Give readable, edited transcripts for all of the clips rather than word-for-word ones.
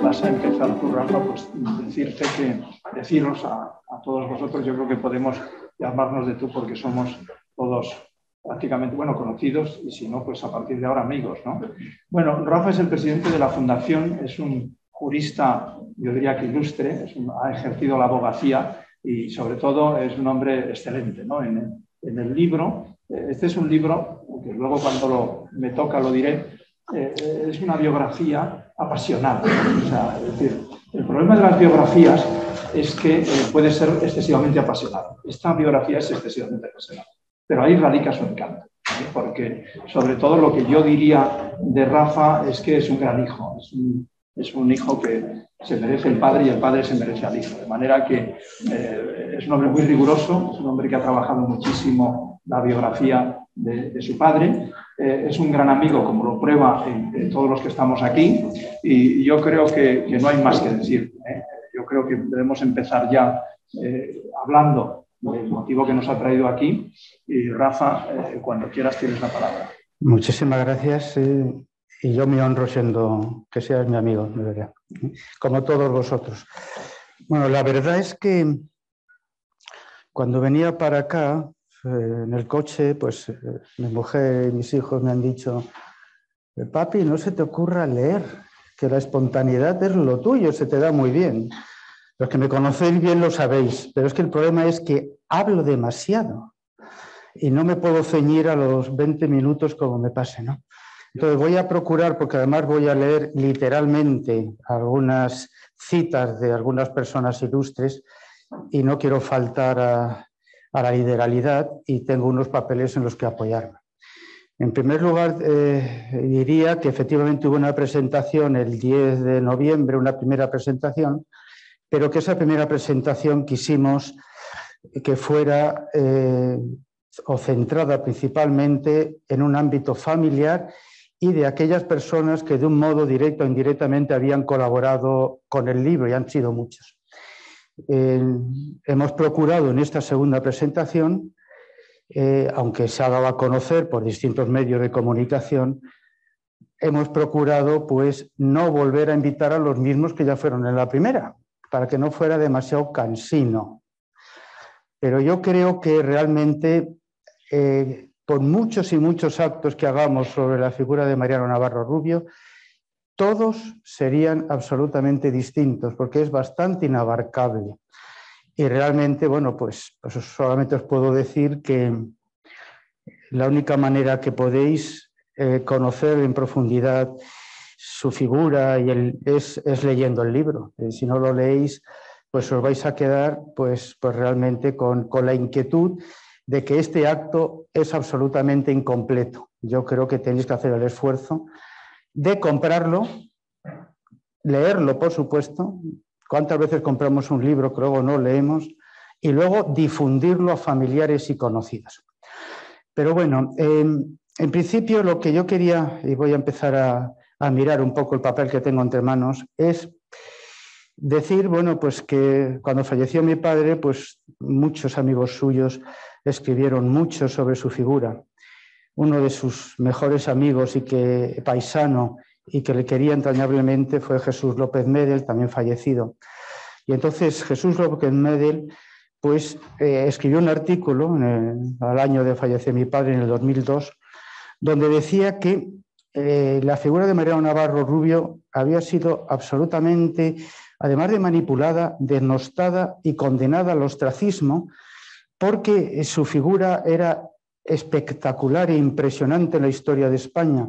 vas a empezar tú, Rafa, pues deciros a todos vosotros, yo creo que podemos llamarnos de tú porque somos todos prácticamente, bueno, conocidos y si no, pues a partir de ahora amigos, ¿no? Bueno, Rafa es el presidente de la Fundación, es un jurista, yo diría que ilustre, ha ejercido la abogacía y sobre todo es un hombre excelente, ¿no? En el libro, este es un libro, que luego cuando me toca lo diré, es una biografía apasionada. O sea, es decir, el problema de las biografías es que puede ser excesivamente apasionada. Esta biografía es excesivamente apasionada, pero ahí radica su encanto, ¿sí? Porque sobre todo lo que yo diría de Rafa es que es un gran hijo, es un hijo que se merece el padre y el padre se merece al hijo, de manera que es un hombre muy riguroso, es un hombre que ha trabajado muchísimo la biografía de su padre, es un gran amigo, como lo prueba en todos los que estamos aquí, y yo creo que no hay más que decir. Yo creo que debemos empezar ya hablando del motivo que nos ha traído aquí, y Rafa, cuando quieras tienes la palabra. Muchísimas gracias. Y yo me honro siendo que seas mi amigo, de verdad, como todos vosotros. Bueno, la verdad es que cuando venía para acá, en el coche, pues mi mujer y mis hijos me han dicho: papi, no se te ocurra leer, que la espontaneidad es lo tuyo, se te da muy bien. Los que me conocéis bien lo sabéis, pero es que el problema es que hablo demasiado y no me puedo ceñir a los 20 minutos como me pase, ¿no? Entonces voy a procurar, porque además voy a leer literalmente algunas citas de algunas personas ilustres y no quiero faltar a la literalidad y tengo unos papeles en los que apoyarme. En primer lugar, diría que efectivamente hubo una presentación el 10 de noviembre, una primera presentación, pero que esa primera presentación quisimos que fuera o centrada principalmente en un ámbito familiar y de aquellas personas que de un modo directo o indirectamente habían colaborado con el libro, y han sido muchos. Hemos procurado en esta segunda presentación, aunque se ha dado a conocer por distintos medios de comunicación, hemos procurado pues no volver a invitar a los mismos que ya fueron en la primera, para que no fuera demasiado cansino. Pero yo creo que realmente por muchos y muchos actos que hagamos sobre la figura de Mariano Navarro Rubio, todos serían absolutamente distintos, porque es bastante inabarcable. Y realmente, bueno, pues solamente os puedo decir que la única manera que podéis conocer en profundidad su figura es leyendo el libro. Si no lo leéis, pues os vais a quedar pues realmente con la inquietud de que este acto es absolutamente incompleto. Yo creo que tenéis que hacer el esfuerzo de comprarlo, leerlo, por supuesto. ¿Cuántas veces compramos un libro que luego no leemos? Y luego difundirlo a familiares y conocidos. Pero bueno, en principio lo que yo quería, y voy a empezar a mirar un poco el papel que tengo entre manos, es decir, bueno, pues que cuando falleció mi padre, pues muchos amigos suyos escribieron mucho sobre su figura. Uno de sus mejores amigos y que paisano y que le quería entrañablemente fue Jesús López Medel, también fallecido. Y entonces Jesús López Medel pues escribió un artículo al año de fallecer mi padre, en el 2002, donde decía que la figura de Mariano Navarro Rubio había sido absolutamente, además de manipulada, denostada y condenada al ostracismo, porque su figura era espectacular e impresionante en la historia de España.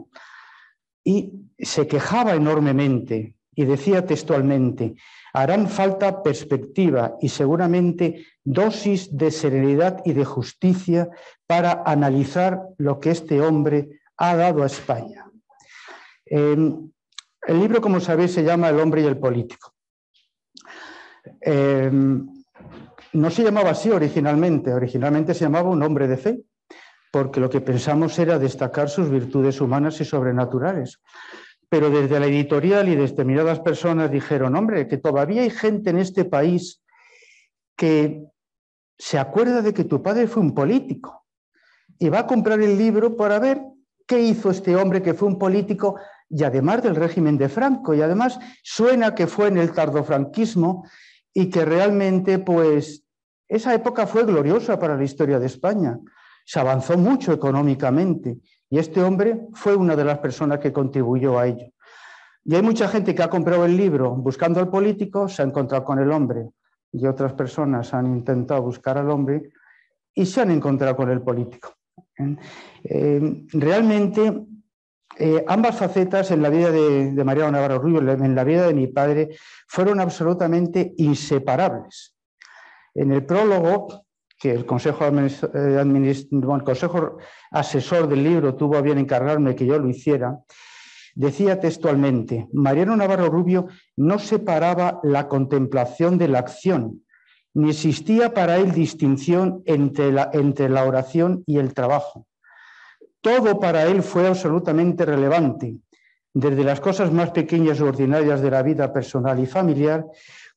Y se quejaba enormemente y decía textualmente: harán falta perspectiva y seguramente dosis de serenidad y de justicia para analizar lo que este hombre ha dado a España. El libro, como sabéis, se llama El hombre y el político. No se llamaba así originalmente se llamaba Un hombre de fe, porque lo que pensamos era destacar sus virtudes humanas y sobrenaturales. Pero desde la editorial y determinadas personas dijeron: hombre, que todavía hay gente en este país que se acuerda de que tu padre fue un político y va a comprar el libro para ver qué hizo este hombre que fue un político y además del régimen de Franco, y además suena que fue en el tardofranquismo y que realmente pues esa época fue gloriosa para la historia de España. Se avanzó mucho económicamente y este hombre fue una de las personas que contribuyó a ello. Y hay mucha gente que ha comprado el libro buscando al político, se ha encontrado con el hombre, y otras personas han intentado buscar al hombre y se han encontrado con el político. Realmente ambas facetas en la vida de Mariano Navarro Rubio, en la vida de mi padre, fueron absolutamente inseparables. En el prólogo, que el consejo asesor del libro tuvo a bien encargarme que yo lo hiciera, decía textualmente: Mariano Navarro Rubio no separaba la contemplación de la acción, ni existía para él distinción entre la oración y el trabajo. Todo para él fue absolutamente relevante, desde las cosas más pequeñas y ordinarias de la vida personal y familiar,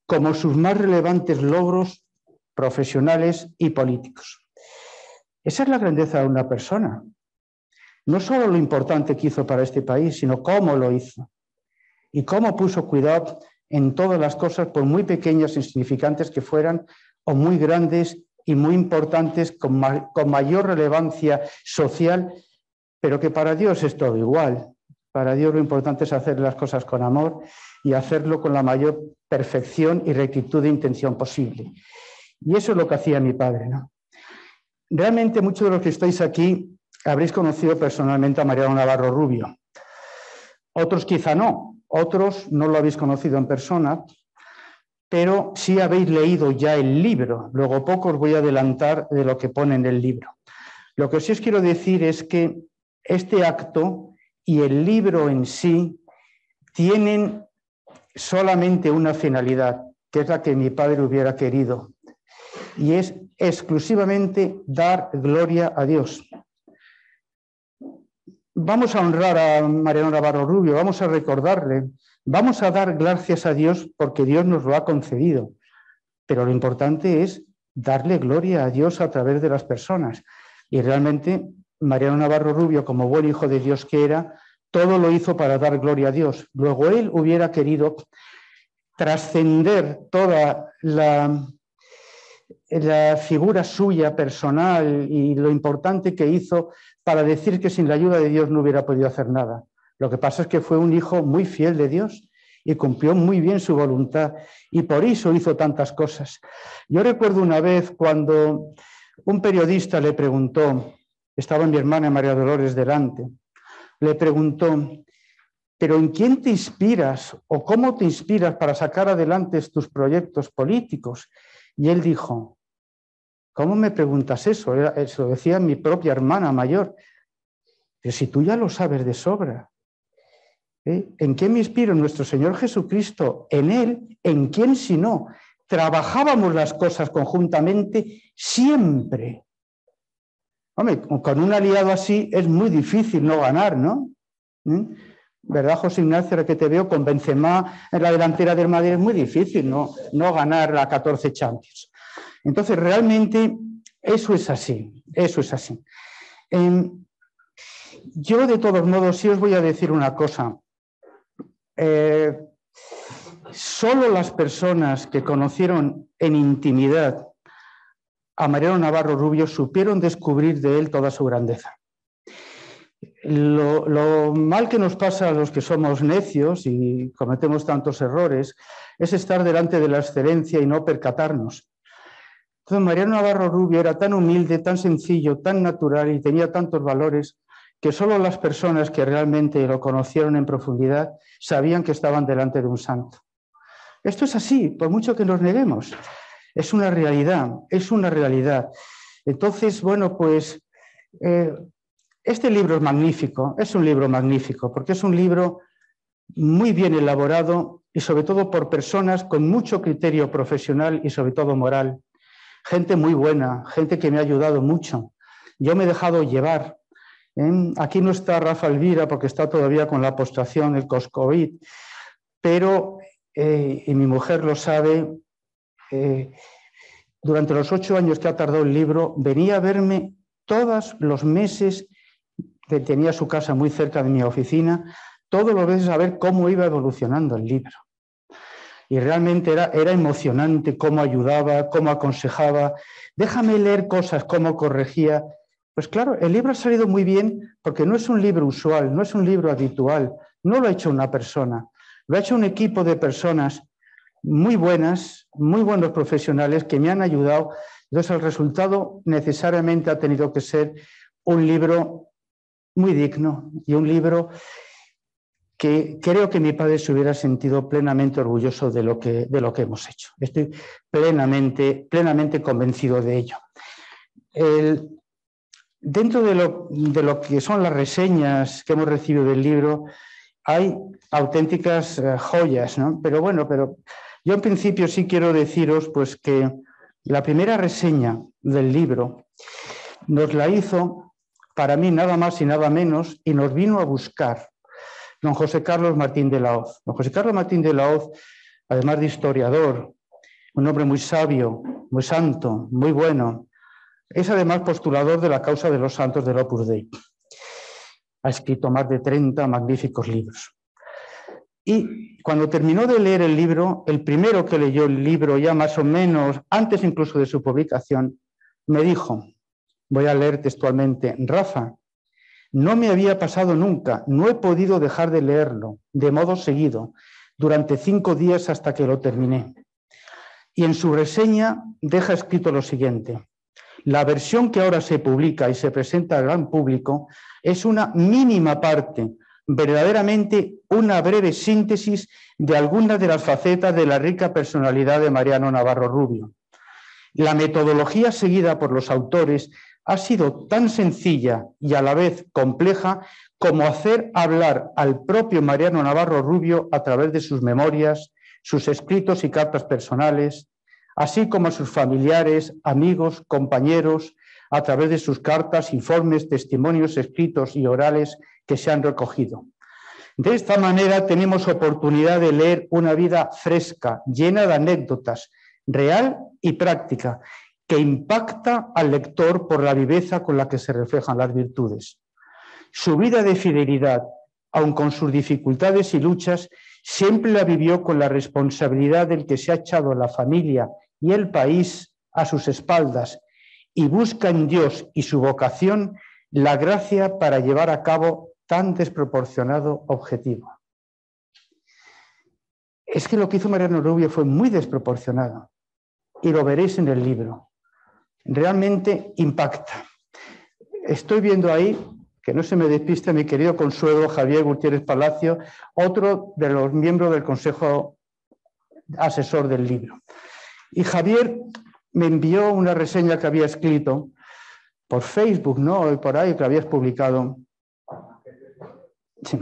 como sus más relevantes logros profesionales y políticos. Esa es la grandeza de una persona. No solo lo importante que hizo para este país, sino cómo lo hizo y cómo puso cuidado en todas las cosas, por muy pequeñas e insignificantes que fueran, o muy grandes y muy importantes, con mayor relevancia social, pero que para Dios es todo igual. Para Dios lo importante es hacer las cosas con amor y hacerlo con la mayor perfección y rectitud de intención posible. Y eso es lo que hacía mi padre, ¿no? Realmente muchos de los que estáis aquí habréis conocido personalmente a Mariano Navarro Rubio. Otros quizá no, otros no lo habéis conocido en persona, pero sí habéis leído ya el libro. Luego poco os voy a adelantar de lo que pone en el libro. Lo que sí os quiero decir es que este acto y el libro en sí tienen solamente una finalidad, que es la que mi padre hubiera querido, y es exclusivamente dar gloria a Dios. Vamos a honrar a Mariano Navarro Rubio, vamos a recordarle, vamos a dar gracias a Dios porque Dios nos lo ha concedido, pero lo importante es darle gloria a Dios a través de las personas. Y realmente Mariano Navarro Rubio, como buen hijo de Dios que era, todo lo hizo para dar gloria a Dios. Luego él hubiera querido trascender toda la figura suya personal y lo importante que hizo para decir que sin la ayuda de Dios no hubiera podido hacer nada. Lo que pasa es que fue un hijo muy fiel de Dios y cumplió muy bien su voluntad y por eso hizo tantas cosas. Yo recuerdo una vez cuando un periodista le preguntó, estaba mi hermana María Dolores delante, le preguntó: ¿pero en quién te inspiras o cómo te inspiras para sacar adelante tus proyectos políticos? Y él dijo: ¿cómo me preguntas eso? Eso decía mi propia hermana mayor. Pero si tú ya lo sabes de sobra. ¿En qué me inspiro? En nuestro Señor Jesucristo. En Él, ¿en quién si no? Trabajábamos las cosas conjuntamente siempre. Hombre, con un aliado así es muy difícil no ganar, ¿no? ¿Verdad, José Ignacio? Ahora que te veo con Benzema en la delantera del Madrid es muy difícil no ganar la 14 Champions. Entonces, realmente, eso es así, eso es así. Yo, de todos modos, sí os voy a decir una cosa. Solo las personas que conocieron en intimidad a Mariano Navarro Rubio supieron descubrir de él toda su grandeza. Lo mal que nos pasa a los que somos necios y cometemos tantos errores es estar delante de la excelencia y no percatarnos. Entonces, Mariano Navarro Rubio era tan humilde, tan sencillo, tan natural y tenía tantos valores que solo las personas que realmente lo conocieron en profundidad sabían que estaban delante de un santo. Esto es así, por mucho que nos neguemos. Es una realidad, es una realidad. Entonces, bueno, pues este libro es magnífico, es un libro magnífico, porque es un libro muy bien elaborado y sobre todo por personas con mucho criterio profesional y sobre todo moral. Gente muy buena, gente que me ha ayudado mucho. Yo me he dejado llevar. Aquí no está Rafa Elvira porque está todavía con la postración, el post-COVID, pero, y mi mujer lo sabe, durante los 8 años que ha tardado el libro, venía a verme todos los meses, que tenía su casa muy cerca de mi oficina, todos los meses a ver cómo iba evolucionando el libro. Y realmente era emocionante cómo ayudaba, cómo aconsejaba. Déjame leer cosas, cómo corregía. Pues claro, el libro ha salido muy bien porque no es un libro usual, no es un libro habitual, no lo ha hecho una persona, lo ha hecho un equipo de personas muy buenas, muy buenos profesionales que me han ayudado. Entonces el resultado necesariamente ha tenido que ser un libro muy digno y un libro que creo que mi padre se hubiera sentido plenamente orgulloso de lo que hemos hecho. Estoy plenamente convencido de ello. Dentro de lo que son las reseñas que hemos recibido del libro, hay auténticas joyas, ¿no? Pero yo en principio sí quiero deciros pues, que la primera reseña del libro nos la hizo, para mí, nada más y nada menos, y nos vino a buscar don José Carlos Martín de la Hoz. Don José Carlos Martín de la Hoz, además de historiador, un hombre muy sabio, muy santo, muy bueno, es además postulador de la causa de los santos del Opus Dei. Ha escrito más de 30 magníficos libros. Y cuando terminó de leer el libro, el primero que leyó el libro, ya más o menos, antes incluso de su publicación, me dijo, voy a leer textualmente, Rafa, no me había pasado nunca, no he podido dejar de leerlo de modo seguido durante 5 días hasta que lo terminé. Y en su reseña deja escrito lo siguiente, la versión que ahora se publica y se presenta al gran público es una mínima parte, verdaderamente una breve síntesis de algunas de las facetas de la rica personalidad de Mariano Navarro Rubio. La metodología seguida por los autores ha sido tan sencilla y a la vez compleja como hacer hablar al propio Mariano Navarro Rubio a través de sus memorias, sus escritos y cartas personales, así como a sus familiares, amigos, compañeros, a través de sus cartas, informes, testimonios escritos y orales que se han recogido. De esta manera tenemos oportunidad de leer una vida fresca, llena de anécdotas, real y práctica, que impacta al lector por la viveza con la que se reflejan las virtudes. Su vida de fidelidad, aun con sus dificultades y luchas, siempre la vivió con la responsabilidad del que se ha echado la familia y el país a sus espaldas y busca en Dios y su vocación la gracia para llevar a cabo tan desproporcionado objetivo. Es que lo que hizo Mariano Rubio fue muy desproporcionado y lo veréis en el libro. Realmente impacta. Estoy viendo ahí, que no se me despiste mi querido consuelo Javier Gutiérrez Palacio, otro de los miembros del Consejo Asesor del libro. Y Javier me envió una reseña que había escrito por Facebook, ¿no? Y por ahí que habías publicado. Sí,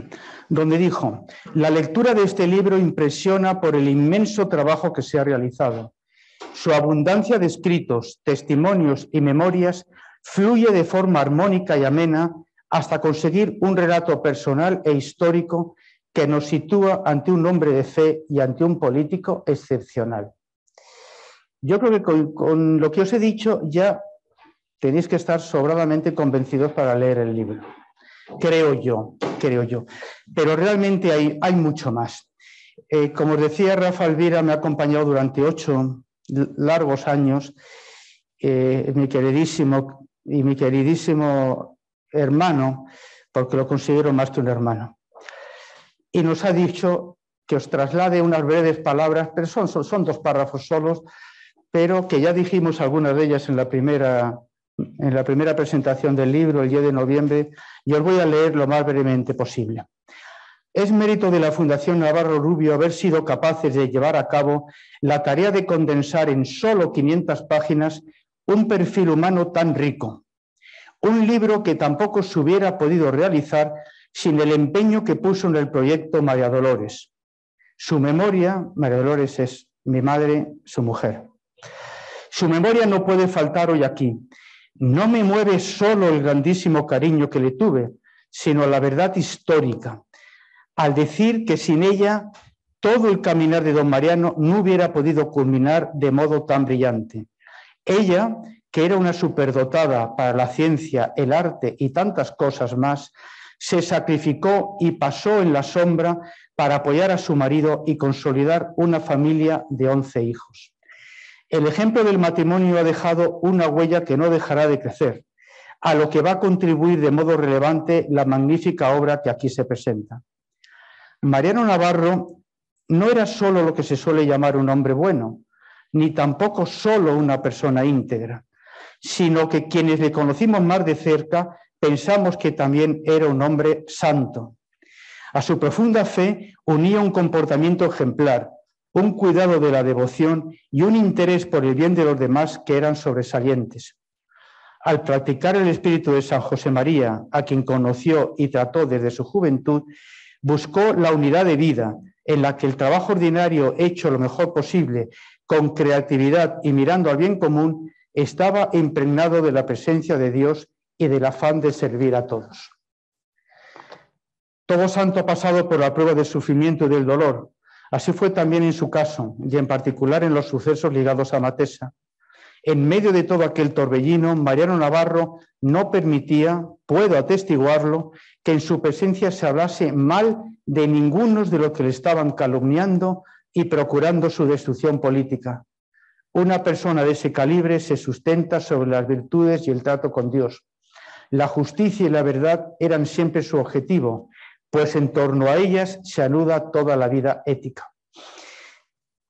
donde dijo, la lectura de este libro impresiona por el inmenso trabajo que se ha realizado. Su abundancia de escritos, testimonios y memorias fluye de forma armónica y amena hasta conseguir un relato personal e histórico que nos sitúa ante un hombre de fe y ante un político excepcional. Yo creo que con lo que os he dicho ya tenéis que estar sobradamente convencidos para leer el libro. Creo yo. Pero realmente hay mucho más. Como os decía, Rafa Elvira me ha acompañado durante 8 largos años, mi queridísimo hermano, porque lo considero más que un hermano. Y nos ha dicho que os traslade unas breves palabras, pero son 2 párrafos solos, pero que ya dijimos algunas de ellas en la primera presentación del libro, el 10 de noviembre, y os voy a leer lo más brevemente posible. Es mérito de la Fundación Navarro Rubio haber sido capaces de llevar a cabo la tarea de condensar en solo 500 páginas un perfil humano tan rico. Un libro que tampoco se hubiera podido realizar sin el empeño que puso en el proyecto María Dolores. Su memoria, María Dolores es mi madre, su mujer. Su memoria no puede faltar hoy aquí. No me mueve solo el grandísimo cariño que le tuve, sino la verdad histórica, al decir que sin ella todo el caminar de don Mariano no hubiera podido culminar de modo tan brillante. Ella, que era una superdotada para la ciencia, el arte y tantas cosas más, se sacrificó y pasó en la sombra para apoyar a su marido y consolidar una familia de 11 hijos. El ejemplo del matrimonio ha dejado una huella que no dejará de crecer, a lo que va a contribuir de modo relevante la magnífica obra que aquí se presenta. Mariano Navarro no era solo lo que se suele llamar un hombre bueno, ni tampoco solo una persona íntegra, sino que quienes le conocimos más de cerca pensamos que también era un hombre santo. A su profunda fe unía un comportamiento ejemplar, un cuidado de la devoción y un interés por el bien de los demás que eran sobresalientes. Al practicar el espíritu de San José María, a quien conoció y trató desde su juventud, buscó la unidad de vida, en la que el trabajo ordinario hecho lo mejor posible, con creatividad y mirando al bien común, estaba impregnado de la presencia de Dios y del afán de servir a todos. Todo santo ha pasado por la prueba del sufrimiento y del dolor. Así fue también en su caso, y en particular en los sucesos ligados a Matesa. En medio de todo aquel torbellino, Mariano Navarro no permitía, puedo atestiguarlo, que en su presencia se hablase mal de ninguno de los que le estaban calumniando y procurando su destrucción política. Una persona de ese calibre se sustenta sobre las virtudes y el trato con Dios. La justicia y la verdad eran siempre su objetivo, pues en torno a ellas se anuda toda la vida ética.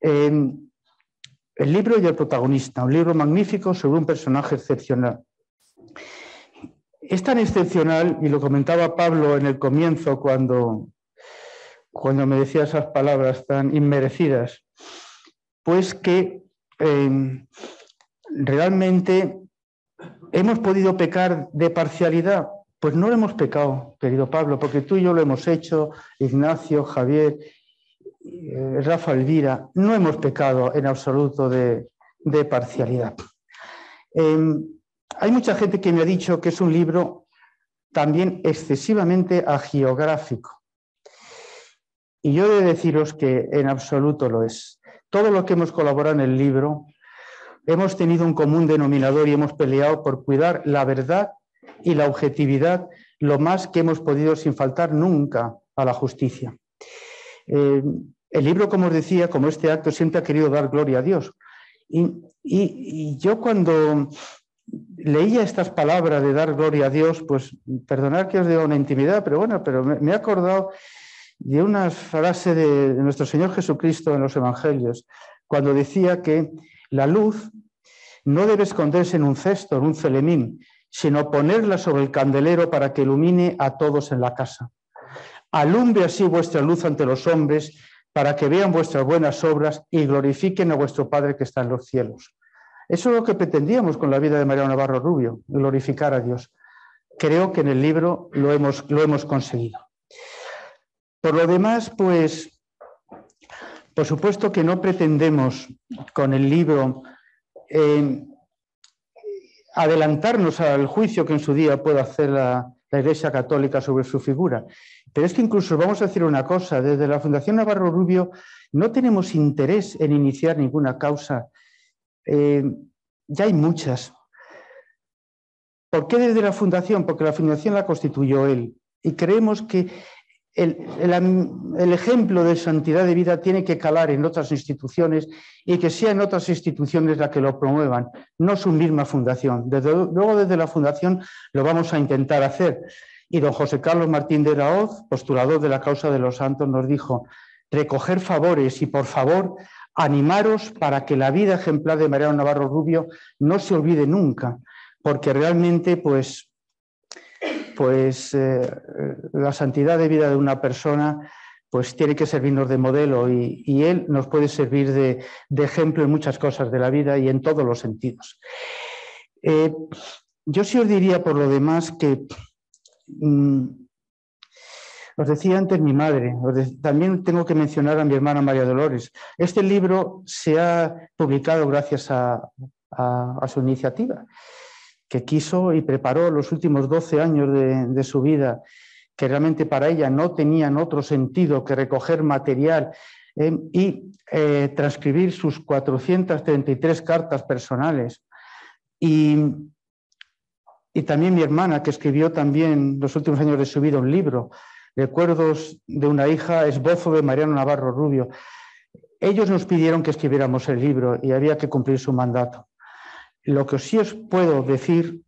El libro y el protagonista, un libro magnífico sobre un personaje excepcional. Es tan excepcional, y lo comentaba Pablo en el comienzo cuando me decía esas palabras tan inmerecidas, pues que realmente hemos podido pecar de parcialidad. Pues no lo hemos pecado, querido Pablo, porque tú y yo lo hemos hecho, Ignacio, Javier, Rafa, Elvira, no hemos pecado en absoluto de parcialidad. Hay mucha gente que me ha dicho que es un libro también excesivamente hagiográfico. Y yo he de deciros que en absoluto lo es. Todo lo que hemos colaborado en el libro hemos tenido un común denominador y hemos peleado por cuidar la verdad y la objetividad lo más que hemos podido sin faltar nunca a la justicia. El libro, como os decía, como este acto, siempre ha querido dar gloria a Dios. Y yo cuando leía estas palabras de dar gloria a Dios, pues perdonad que os diga una intimidad, pero bueno, pero me he acordado de una frase de nuestro Señor Jesucristo en los Evangelios, cuando decía que la luz no debe esconderse en un cesto, en un celemín, sino ponerla sobre el candelero para que ilumine a todos en la casa. Alumbre así vuestra luz ante los hombres, para que vean vuestras buenas obras y glorifiquen a vuestro Padre que está en los cielos. Eso es lo que pretendíamos con la vida de Mariano Navarro Rubio, glorificar a Dios. Creo que en el libro lo hemos conseguido. Por lo demás, pues, por supuesto que no pretendemos con el libro adelantarnos al juicio que en su día puede hacer la Iglesia Católica sobre su figura. Pero es que incluso vamos a decir una cosa, desde la Fundación Navarro Rubio no tenemos interés en iniciar ninguna causa. Ya hay muchas. ¿Por qué desde la Fundación? Porque la Fundación la constituyó él. Y creemos que el ejemplo de santidad de vida tiene que calar en otras instituciones y que sean otras instituciones las que lo promuevan, no su misma fundación. Luego desde la fundación lo vamos a intentar hacer. Y don José Carlos Martín de la Hoz, postulador de la causa de los santos, nos dijo: recoger favores y por favor animaros para que la vida ejemplar de Mariano Navarro Rubio no se olvide nunca, porque realmente la santidad de vida de una persona pues tiene que servirnos de modelo y él nos puede servir de ejemplo en muchas cosas de la vida y en todos los sentidos. Yo sí os diría por lo demás que os decía antes mi madre, también tengo que mencionar a mi hermana María Dolores. Este libro se ha publicado gracias a su iniciativa, que quiso y preparó los últimos 12 años de su vida, que realmente para ella no tenían otro sentido que recoger material y transcribir sus 433 cartas personales. Y y también mi hermana, que escribió también los últimos años de su vida un libro, Recuerdos de una hija, esbozo de Mariano Navarro Rubio. Ellos nos pidieron que escribiéramos el libro y había que cumplir su mandato. Lo que sí os puedo decir,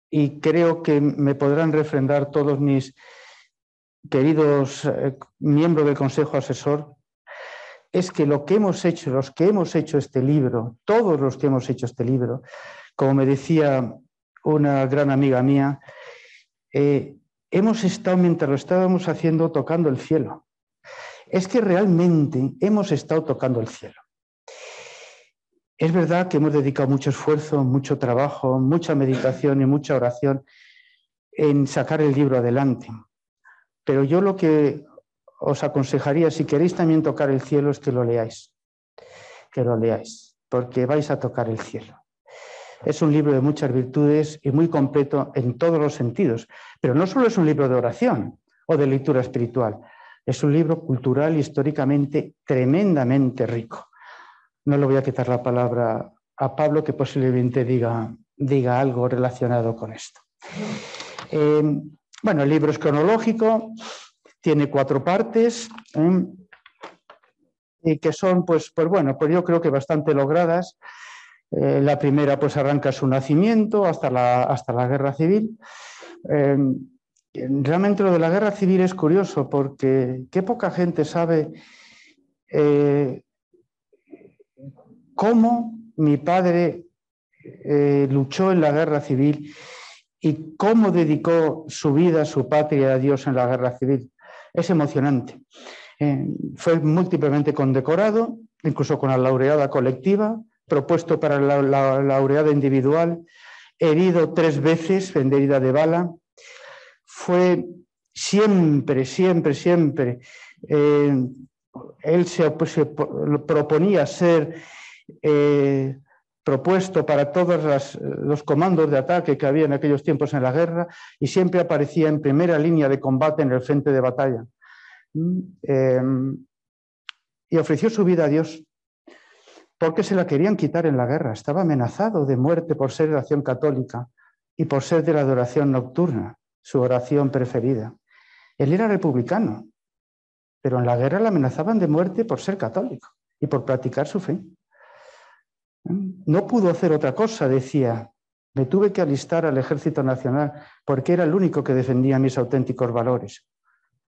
y creo que me podrán refrendar todos mis queridos miembros del Consejo Asesor, es que lo que hemos hecho, los que hemos hecho este libro, todos los que hemos hecho este libro, como me decía una gran amiga mía, hemos estado, mientras lo estábamos haciendo, tocando el cielo. Es que realmente hemos estado tocando el cielo. Es verdad que hemos dedicado mucho esfuerzo, mucho trabajo, mucha meditación y mucha oración en sacar el libro adelante. Pero yo lo que os aconsejaría, si queréis también tocar el cielo, es que lo leáis, porque vais a tocar el cielo. Es un libro de muchas virtudes y muy completo en todos los sentidos, pero no solo es un libro de oración o de lectura espiritual, es un libro cultural y históricamente tremendamente rico. No le voy a quitar la palabra a Pablo, que posiblemente diga algo relacionado con esto. Bueno, el libro es cronológico, tiene 4 partes, y que son, pues yo creo que bastante logradas. La primera pues arranca su nacimiento hasta la Guerra Civil. Realmente lo de la Guerra Civil es curioso porque qué poca gente sabe cómo mi padre luchó en la Guerra Civil y cómo dedicó su vida, su patria a Dios en la Guerra Civil. Es emocionante. Fue múltiplemente condecorado, incluso con la laureada colectiva, propuesto para la laureada individual, herido 3 veces en herida de bala. Fue siempre, él se proponía ser propuesto para todos los comandos de ataque que había en aquellos tiempos en la guerra y siempre aparecía en primera línea de combate en el frente de batalla. Y ofreció su vida a Dios porque se la querían quitar en la guerra. Estaba amenazado de muerte por ser de oración católica y por ser de la adoración nocturna, su oración preferida. Él era republicano, pero en la guerra le amenazaban de muerte por ser católico y por practicar su fe. No pudo hacer otra cosa, decía. Me tuve que alistar al Ejército Nacional porque era el único que defendía mis auténticos valores.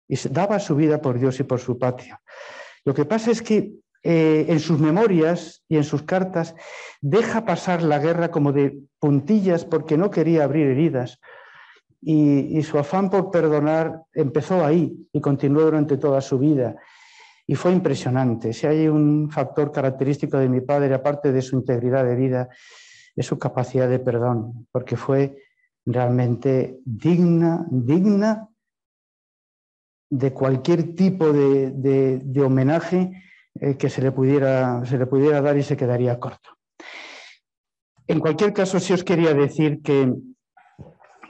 Y daba su vida por Dios y por su patria. Lo que pasa es que en sus memorias y en sus cartas deja pasar la guerra como de puntillas porque no quería abrir heridas. Y su afán por perdonar empezó ahí y continuó durante toda su vida. Y fue impresionante. Si hay un factor característico de mi padre, aparte de su integridad de vida, es su capacidad de perdón, porque fue realmente digna de cualquier tipo de homenaje que se le pudiera dar y se quedaría corto. En cualquier caso, sí os quería decir que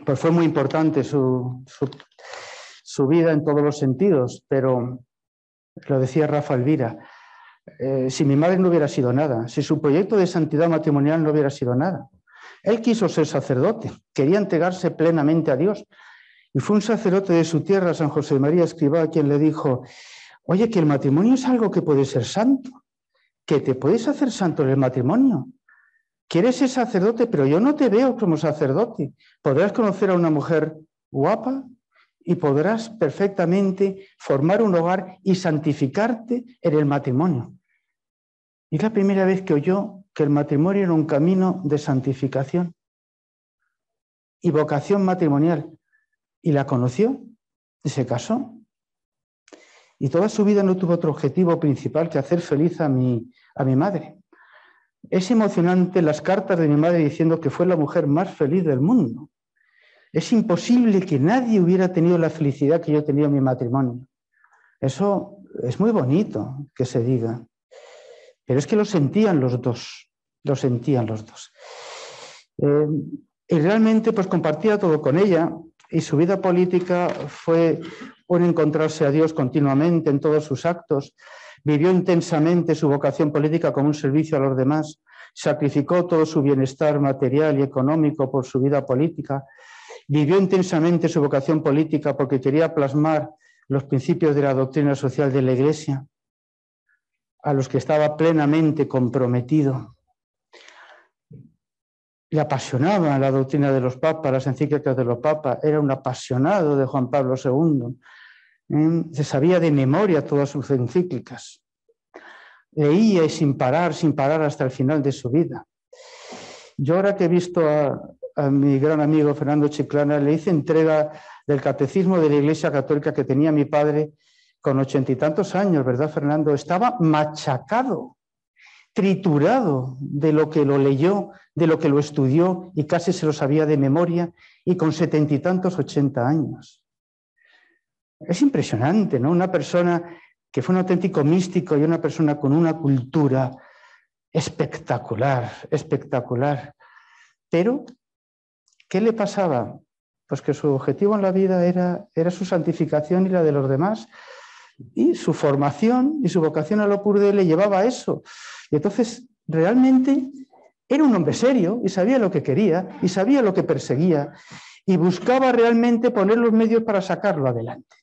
pues fue muy importante su vida en todos los sentidos, pero lo decía Rafa Elvira, si mi madre no hubiera sido nada, si su proyecto de santidad matrimonial no hubiera sido nada. Él quiso ser sacerdote, quería entregarse plenamente a Dios. Y fue un sacerdote de su tierra, San José María Escrivá, quien le dijo, oye, que el matrimonio es algo que puede ser santo, que te puedes hacer santo en el matrimonio. Quieres ser sacerdote, pero yo no te veo como sacerdote. Podrás conocer a una mujer guapa y podrás perfectamente formar un hogar y santificarte en el matrimonio. Y es la primera vez que oyó que el matrimonio era un camino de santificación y vocación matrimonial. Y la conoció y se casó. Y toda su vida no tuvo otro objetivo principal que hacer feliz a mi madre. Es emocionante las cartas de mi madre diciendo que fue la mujer más feliz del mundo. Es imposible que nadie hubiera tenido la felicidad que yo tenía en mi matrimonio. Eso es muy bonito que se diga. Pero es que lo sentían los dos. Y realmente pues compartía todo con ella. Y su vida política fue un encontrarse a Dios continuamente en todos sus actos. vivió intensamente su vocación política como un servicio a los demás, sacrificó todo su bienestar material y económico por su vida política, vivió intensamente su vocación política porque quería plasmar los principios de la doctrina social de la Iglesia, a los que estaba plenamente comprometido. Le apasionaba la doctrina de los papas, las encíclicas de los papas, era un apasionado de Juan Pablo II. Se sabía de memoria todas sus encíclicas. Leía y sin parar hasta el final de su vida. Yo ahora que he visto a mi gran amigo Fernando Chiclana, le hice entrega del Catecismo de la Iglesia Católica que tenía mi padre con 80 y tantos años, ¿verdad, Fernando? Estaba machacado, triturado de lo que lo leyó, de lo que lo estudió y casi se lo sabía de memoria, y con 70 y tantos, 80 años. Es impresionante, ¿no? Una persona que fue un auténtico místico y una persona con una cultura espectacular, espectacular. Pero, ¿qué le pasaba? Pues que su objetivo en la vida era su santificación y la de los demás, y su formación y su vocación a lo purde le llevaba a eso. Y entonces, realmente, era un hombre serio y sabía lo que quería y sabía lo que perseguía y buscaba realmente poner los medios para sacarlo adelante.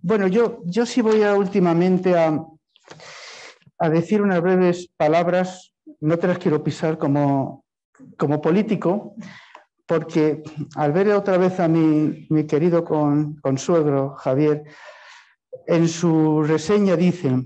Bueno, yo sí voy últimamente a decir unas breves palabras, no te las quiero pisar como político, porque al ver otra vez a mi querido consuegro Javier, en su reseña dice: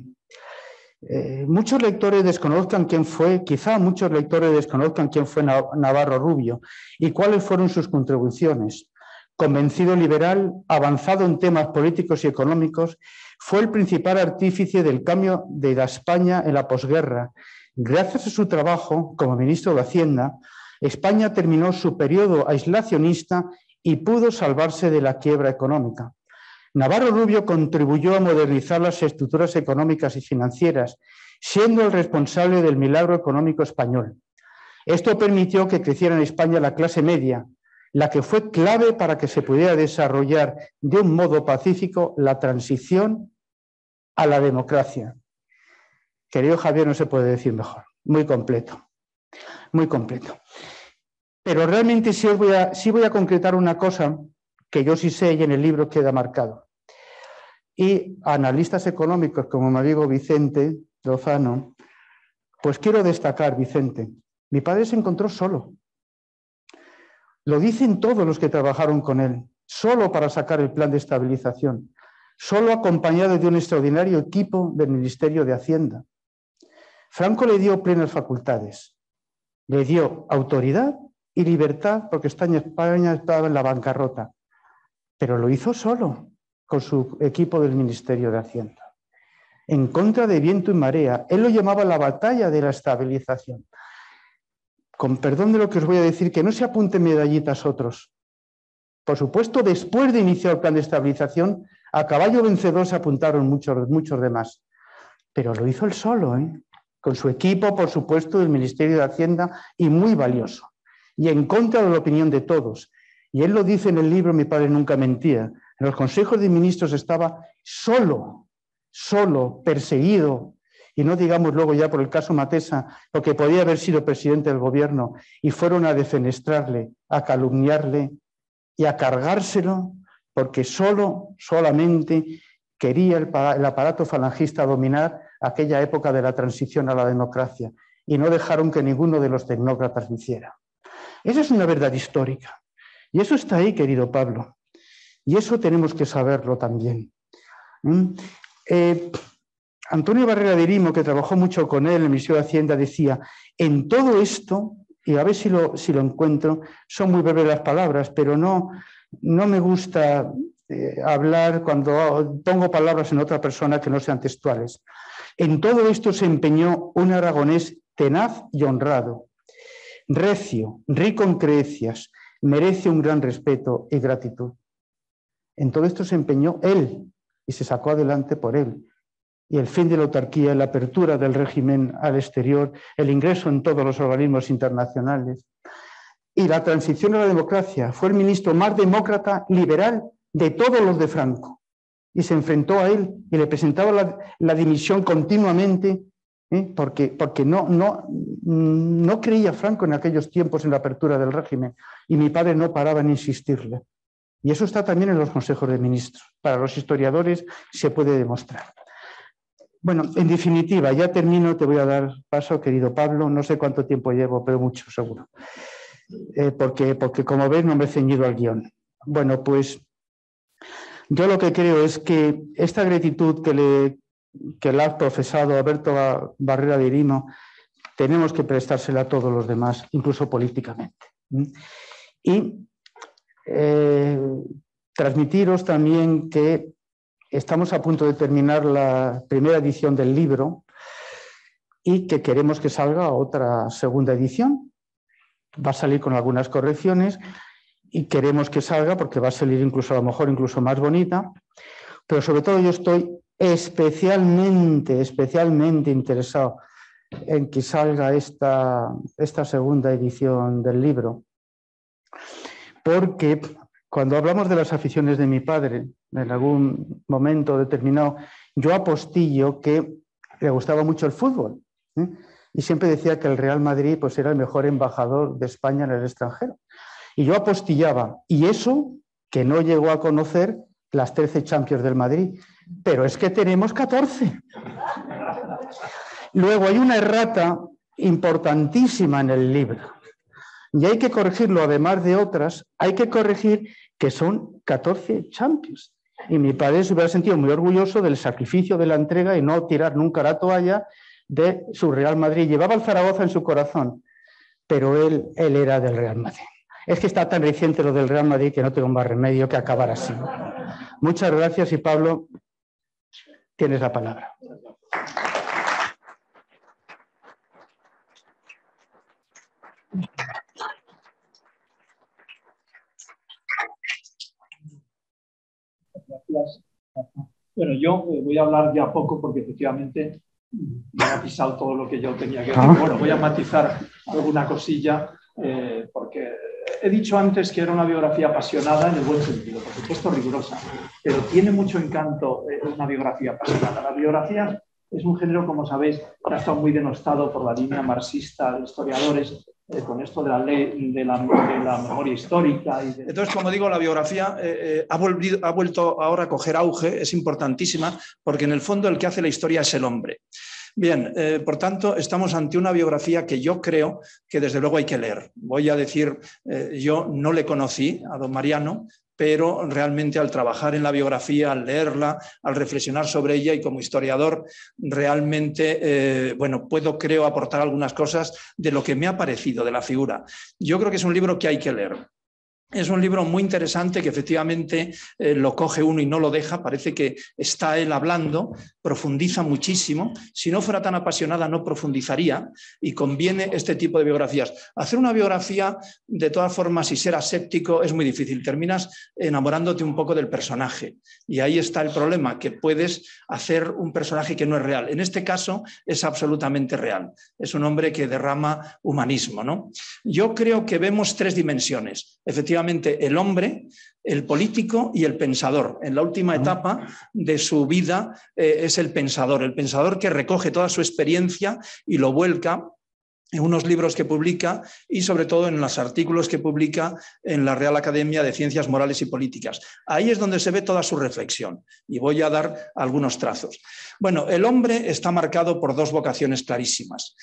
muchos lectores desconozcan quién fue, quizá muchos lectores desconozcan quién fue Navarro Rubio y cuáles fueron sus contribuciones. Convencido liberal, avanzado en temas políticos y económicos, fue el principal artífice del cambio de la España en la posguerra. Gracias a su trabajo como ministro de Hacienda, España terminó su periodo aislacionista y pudo salvarse de la quiebra económica. Navarro Rubio contribuyó a modernizar las estructuras económicas y financieras, siendo el responsable del milagro económico español. Esto permitió que creciera en España la clase media, la que fue clave para que se pudiera desarrollar de un modo pacífico la transición a la democracia. Querido Javier, no se puede decir mejor. Muy completo, muy completo. Pero realmente sí voy a concretar una cosa que yo sí sé y en el libro queda marcado. Y analistas económicos como mi amigo Vicente Lozano, pues quiero destacar, Vicente, mi padre se encontró solo. Lo dicen todos los que trabajaron con él, solo para sacar el plan de estabilización, solo acompañado de un extraordinario equipo del Ministerio de Hacienda. Franco le dio plenas facultades, le dio autoridad y libertad porque España estaba en la bancarrota, pero lo hizo solo con su equipo del Ministerio de Hacienda, en contra de viento y marea. Él lo llamaba la batalla de la estabilización. Con perdón de lo que os voy a decir, que no se apunten medallitas otros. Por supuesto, después de iniciar el plan de estabilización, a caballo vencedor se apuntaron muchos demás. Pero lo hizo él solo, con su equipo, por supuesto, del Ministerio de Hacienda, y muy valioso. Y en contra de la opinión de todos. Y él lo dice en el libro, mi padre nunca mentía. En los consejos de ministros estaba solo, perseguido. Y no digamos luego ya por el caso Matesa, porque podía haber sido presidente del gobierno, y fueron a defenestrarle, a calumniarle y a cargárselo, porque solamente quería el aparato falangista dominar aquella época de la transición a la democracia, y no dejaron que ninguno de los tecnócratas lo hiciera. Esa es una verdad histórica, y eso está ahí, querido Pablo, y eso tenemos que saberlo también. Antonio Barrera de Irimo, que trabajó mucho con él en el Ministerio de Hacienda, decía: en todo esto, y a ver si lo encuentro, son muy breves las palabras, pero no me gusta hablar cuando pongo palabras en otra persona que no sean textuales. En todo esto se empeñó un aragonés tenaz y honrado, recio, rico en creencias, merece un gran respeto y gratitud. En todo esto se empeñó él y se sacó adelante por él. Y el fin de la autarquía, la apertura del régimen al exterior, el ingreso en todos los organismos internacionales y la transición a la democracia. Fue el ministro más demócrata liberal de todos los de Franco. y se enfrentó a él y le presentaba la dimisión continuamente, porque no creía Franco en aquellos tiempos en la apertura del régimen, y mi padre no paraba en insistirle. Y eso está también en los consejos de ministros. Para los historiadores se puede demostrar. Bueno, en definitiva, ya termino, te voy a dar paso, querido Pablo, no sé cuánto tiempo llevo, pero mucho seguro, porque como ves no me he ceñido al guión. Bueno, pues yo lo que creo es que esta gratitud que le ha profesado Alberto Barrera de Irimo, tenemos que prestársela a todos los demás, incluso políticamente. Y transmitiros también que estamos a punto de terminar la primera edición del libro y que queremos que salga otra segunda edición. Va a salir con algunas correcciones y queremos que salga porque va a salir incluso a lo mejor incluso más bonita, pero sobre todo yo estoy especialmente interesado en que salga esta segunda edición del libro, porque cuando hablamos de las aficiones de mi padre, en algún momento determinado, yo apostillo que le gustaba mucho el fútbol, y siempre decía que el Real Madrid pues, era el mejor embajador de España en el extranjero. Y yo apostillaba, y eso que no llegó a conocer las 13 Champions del Madrid, pero es que tenemos 14. Luego hay una errata importantísima en el libro, y hay que corregirlo, además de otras, hay que corregir que son 14 Champions. Y mi padre se hubiera sentido muy orgulloso del sacrificio de la entrega y no tirar nunca la toalla de su Real Madrid. Llevaba el Zaragoza en su corazón, pero él era del Real Madrid. Es que está tan reciente lo del Real Madrid que no tengo más remedio que acabar así. Muchas gracias y Pablo, tienes la palabra. Gracias. Bueno, yo voy a hablar ya poco porque efectivamente me ha pisado todo lo que yo tenía que decir. Bueno, voy a matizar alguna cosilla porque he dicho antes que era una biografía apasionada en el buen sentido, por supuesto rigurosa, pero tiene mucho encanto una biografía apasionada. La biografía es un género, como sabéis, que ha estado muy denostado por la línea marxista de historiadores, con esto de la ley de la memoria histórica. Entonces, como digo, la biografía ha vuelto ahora a coger auge, es importantísima, porque en el fondo el que hace la historia es el hombre. Bien, por tanto, estamos ante una biografía que yo creo que desde luego hay que leer. Voy a decir, yo no le conocí a don Mariano, pero realmente al trabajar en la biografía, al leerla, al reflexionar sobre ella y como historiador, realmente, bueno, puedo, creo, aportar algunas cosas de lo que me ha parecido de la figura. Yo creo que es un libro que hay que leer. Es un libro muy interesante que efectivamente lo coge uno y no lo deja, parece que está él hablando, profundiza muchísimo. Si no fuera tan apasionada no profundizaría y conviene este tipo de biografías. Hacer una biografía, de todas formas, y ser aséptico es muy difícil. Terminas enamorándote un poco del personaje y ahí está el problema, que puedes hacer un personaje que no es real. En este caso es absolutamente real. Es un hombre que derrama humanismo, ¿no? Yo creo que vemos tres dimensiones. Efectivamente, el hombre, el político y el pensador. En la última etapa de su vida es el pensador que recoge toda su experiencia y lo vuelca en unos libros que publica y sobre todo en los artículos que publica en la Real Academia de Ciencias Morales y Políticas. Ahí es donde se ve toda su reflexión y voy a dar algunos trazos. Bueno, el hombre está marcado por dos vocaciones clarísimas.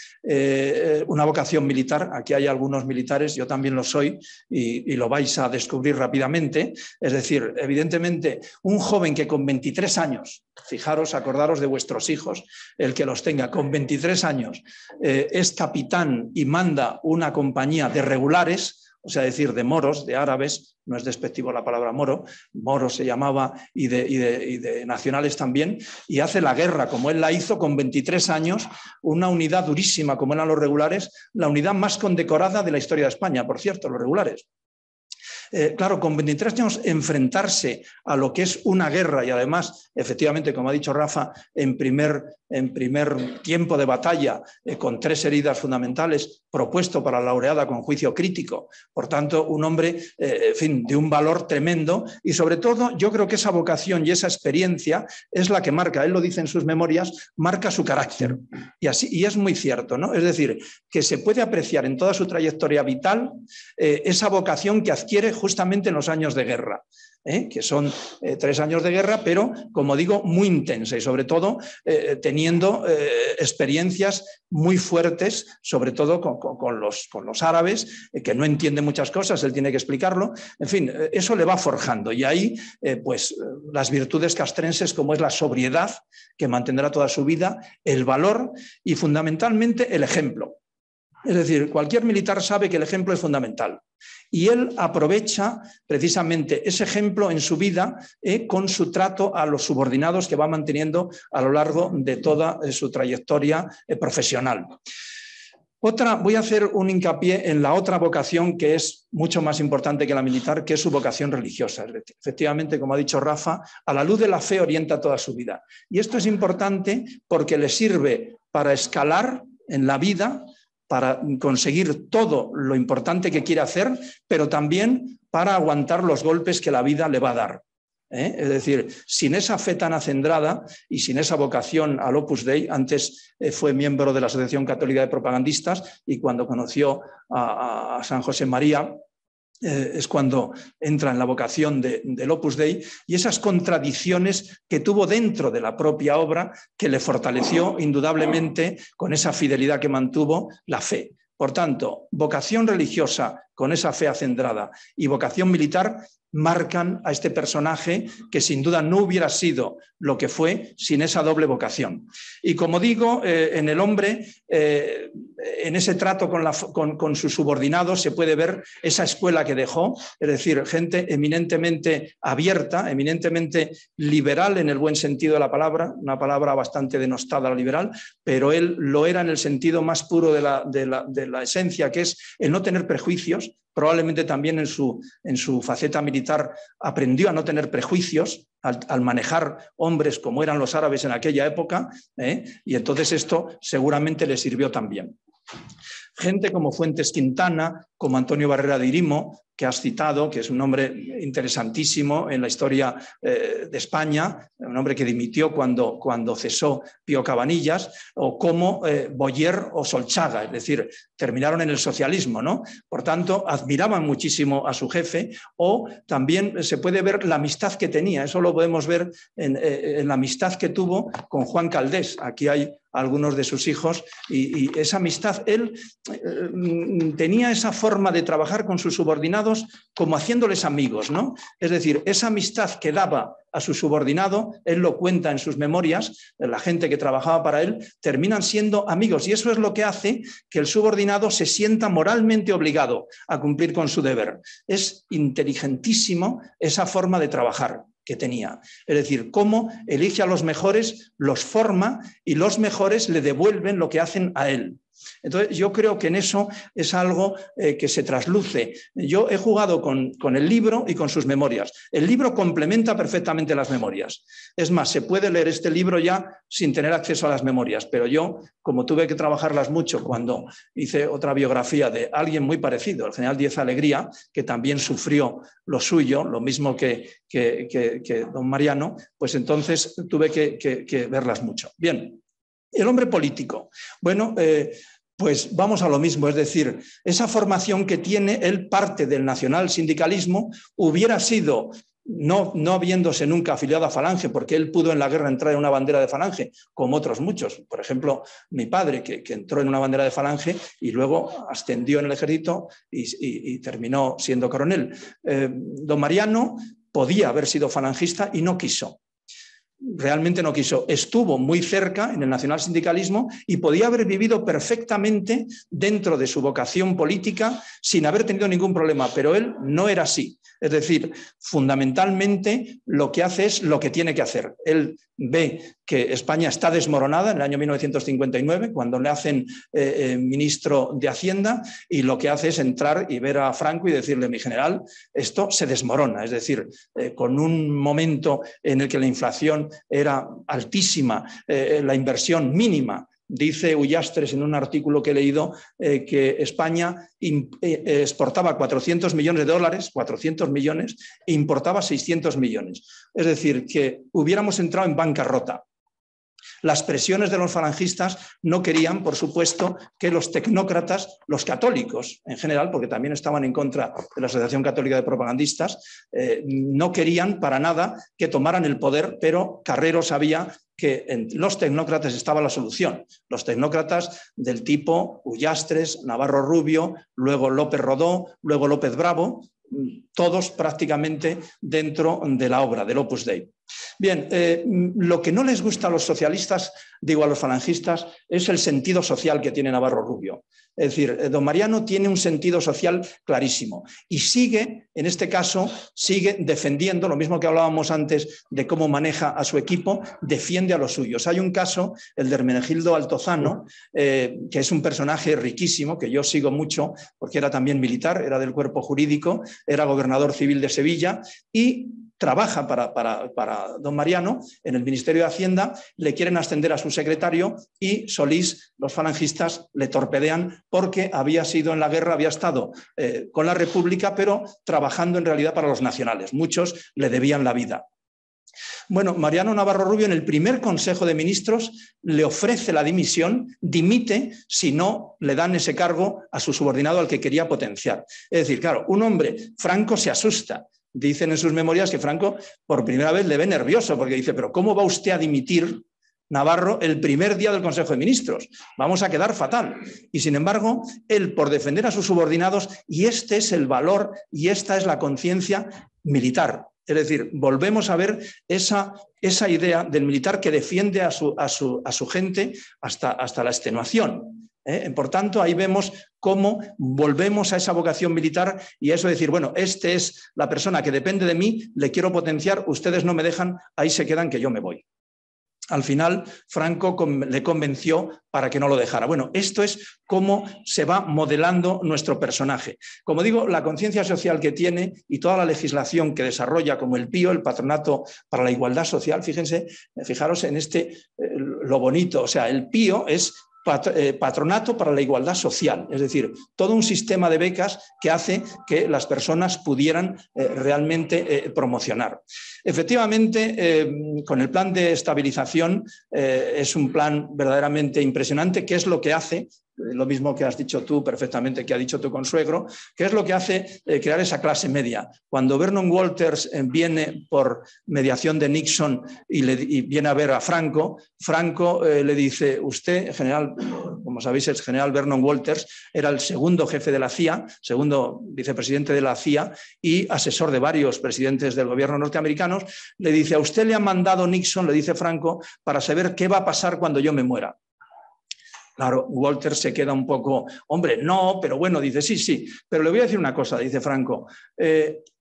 Una vocación militar, aquí hay algunos militares, yo también lo soy y lo vais a descubrir rápidamente. Es decir, evidentemente, un joven que con 23 años, fijaros, acordaros de vuestros hijos, el que los tenga con 23 años, es capitán y manda una compañía de regulares, o sea, decir, de moros, de árabes, no es despectivo la palabra moro, moro se llamaba, y de nacionales también, y hace la guerra, como él la hizo con 23 años, una unidad durísima como eran los regulares, la unidad más condecorada de la historia de España, por cierto, los regulares. Claro, con 23 años enfrentarse a lo que es una guerra y además, efectivamente, como ha dicho Rafa, en primer tiempo de batalla, con 3 heridas fundamentales, propuesto para la laureada con juicio crítico. Por tanto, un hombre, en fin, de un valor tremendo y sobre todo yo creo que esa vocación y esa experiencia es la que marca, él lo dice en sus memorias, marca su carácter. Y es muy cierto, ¿no? Es decir, que se puede apreciar en toda su trayectoria vital esa vocación que adquiere justamente en los años de guerra. Que son 3 años de guerra, pero, como digo, muy intensa y sobre todo teniendo experiencias muy fuertes, sobre todo con los árabes, que no entienden muchas cosas, él tiene que explicarlo. En fin, eso le va forjando y ahí pues las virtudes castrenses como es la sobriedad, que mantendrá toda su vida, el valor y fundamentalmente el ejemplo. Es decir, cualquier militar sabe que el ejemplo es fundamental y él aprovecha precisamente ese ejemplo en su vida con su trato a los subordinados que va manteniendo a lo largo de toda su trayectoria profesional. Voy a hacer un hincapié en la otra vocación que es mucho más importante que la militar, que es su vocación religiosa. Efectivamente, como ha dicho Rafa, a la luz de la fe orienta toda su vida. Y esto es importante porque le sirve para escalar en la vida, para conseguir todo lo importante que quiere hacer, pero también para aguantar los golpes que la vida le va a dar. Es decir, sin esa fe tan acendrada y sin esa vocación al Opus Dei, antes fue miembro de la Asociación Católica de Propagandistas y cuando conoció a San José María, es cuando entra en la vocación del Opus Dei y esas contradicciones que tuvo dentro de la propia obra que le fortaleció indudablemente con esa fidelidad que mantuvo la fe. Por tanto, vocación religiosa con esa fe acendrada y vocación militar marcan a este personaje que sin duda no hubiera sido lo que fue sin esa doble vocación. Y como digo, en el hombre, en ese trato con sus subordinados se puede ver esa escuela que dejó, es decir, gente eminentemente abierta, eminentemente liberal en el buen sentido de la palabra, una palabra bastante denostada la liberal, pero él lo era en el sentido más puro de la esencia, que es el no tener prejuicios. Probablemente también en su faceta militar aprendió a no tener prejuicios al manejar hombres como eran los árabes en aquella época, y entonces esto seguramente le sirvió también. Gente como Fuentes Quintana, como Antonio Barrera de Irimo, que has citado, que es un hombre interesantísimo en la historia de España, un hombre que dimitió cuando cesó Pío Cabanillas, o como Boyer o Solchaga, es decir, terminaron en el socialismo, ¿no? Por tanto, admiraban muchísimo a su jefe, o también se puede ver la amistad que tenía, eso lo podemos ver en la amistad que tuvo con Juan Caldés. Aquí hay algunos de sus hijos y esa amistad, él tenía esa forma de trabajar con sus subordinados como haciéndoles amigos, ¿no? Es decir, esa amistad que daba a su subordinado, él lo cuenta en sus memorias, la gente que trabajaba para él, terminan siendo amigos y eso es lo que hace que el subordinado se sienta moralmente obligado a cumplir con su deber. Es inteligentísimo esa forma de trabajar que tenía. Es decir, cómo elige a los mejores, los forma y los mejores le devuelven lo que hacen a él. Entonces, yo creo que en eso es algo que se trasluce. Yo he jugado con el libro y con sus memorias. El libro complementa perfectamente las memorias. Es más, se puede leer este libro ya sin tener acceso a las memorias, pero yo, como tuve que trabajarlas mucho cuando hice otra biografía de alguien muy parecido, el general Díez Alegría, que también sufrió lo suyo, lo mismo que don Mariano, pues entonces tuve que verlas mucho. Bien. El hombre político. Bueno, pues vamos a lo mismo, es decir, esa formación que tiene, él parte del nacionalsindicalismo, hubiera sido, no habiéndose nunca afiliado a Falange, porque él pudo en la guerra entrar en una bandera de Falange, como otros muchos. Por ejemplo, mi padre, que entró en una bandera de Falange y luego ascendió en el ejército y terminó siendo coronel. Don Mariano podía haber sido falangista y no quiso. realmente no quiso. Estuvo muy cerca en el nacionalsindicalismo y podía haber vivido perfectamente dentro de su vocación política sin haber tenido ningún problema, pero él no era así. Es decir, fundamentalmente lo que hace es lo que tiene que hacer. Él ve que España está desmoronada en el año 1959, cuando le hacen ministro de Hacienda, y lo que hace es entrar y ver a Franco y decirle: mi general, esto se desmorona. Es decir, con un momento en el que la inflación era altísima, la inversión mínima. Dice Ullastres en un artículo que he leído que España exportaba 400 millones de dólares, 400 millones, e importaba 600 millones. Es decir, que hubiéramos entrado en bancarrota. Las presiones de los falangistas no querían, por supuesto, que los tecnócratas, los católicos en general, porque también estaban en contra de la Asociación Católica de Propagandistas, no querían para nada que tomaran el poder, pero Carrero sabía que en los tecnócratas estaba la solución. Los tecnócratas del tipo Ullastres, Navarro Rubio, luego López Rodó, luego López Bravo, todos prácticamente dentro de la obra, del Opus Dei. Bien, lo que no les gusta a los socialistas, digo a los falangistas, es el sentido social que tiene Navarro Rubio. Es decir, don Mariano tiene un sentido social clarísimo y sigue, en este caso, sigue defendiendo, lo mismo que hablábamos antes de cómo maneja a su equipo, defiende a los suyos. Hay un caso, el de Hermenegildo Altozano, que es un personaje riquísimo, que yo sigo mucho, porque era también militar, era del cuerpo jurídico, era gobernador civil de Sevilla y trabaja para don Mariano en el Ministerio de Hacienda, le quieren ascender a su secretario y Solís, los falangistas, le torpedean porque había sido en la guerra, había estado con la República, pero trabajando en realidad para los nacionales. Muchos le debían la vida. Bueno, Mariano Navarro Rubio en el primer Consejo de Ministros le ofrece la dimisión, dimite si no le dan ese cargo a su subordinado al que quería potenciar. Es decir, claro, un hombre, Franco se asusta. Dicen en sus memorias que Franco por primera vez le ve nervioso porque dice: pero ¿cómo va usted a dimitir, Navarro, el primer día del Consejo de Ministros? Vamos a quedar fatal. Y sin embargo, él, por defender a sus subordinados, y este es el valor y esta es la conciencia militar. Es decir, volvemos a ver esa idea del militar que defiende a su gente hasta la extenuación. Por tanto, ahí vemos cómo volvemos a esa vocación militar y a eso de decir: bueno, este es la persona que depende de mí, le quiero potenciar, ustedes no me dejan, ahí se quedan que yo me voy. Al final, Franco le convenció para que no lo dejara. Bueno, esto es cómo se va modelando nuestro personaje. Como digo, la conciencia social que tiene y toda la legislación que desarrolla, como el PIO, el Patronato para la Igualdad Social, fijaros en lo bonito, o sea, el PIO es Patronato para la Igualdad Social, es decir, todo un sistema de becas que hace que las personas pudieran realmente promocionar. Efectivamente, con el plan de estabilización es un plan verdaderamente impresionante. ¿Qué es lo que hace? Lo mismo que has dicho tú perfectamente, que ha dicho tu consuegro, ¿qué es lo que hace crear esa clase media? Cuando Vernon Walters viene por mediación de Nixon y viene a ver a Franco, Franco le dice: usted, general, como sabéis, el general Vernon Walters era el segundo jefe de la CIA, segundo vicepresidente de la CIA y asesor de varios presidentes del gobierno norteamericanos, le dice: a usted le ha mandado Nixon, le dice Franco, para saber qué va a pasar cuando yo me muera. Claro, Walter se queda un poco, hombre, no, pero bueno, dice, sí, pero le voy a decir una cosa, dice Franco,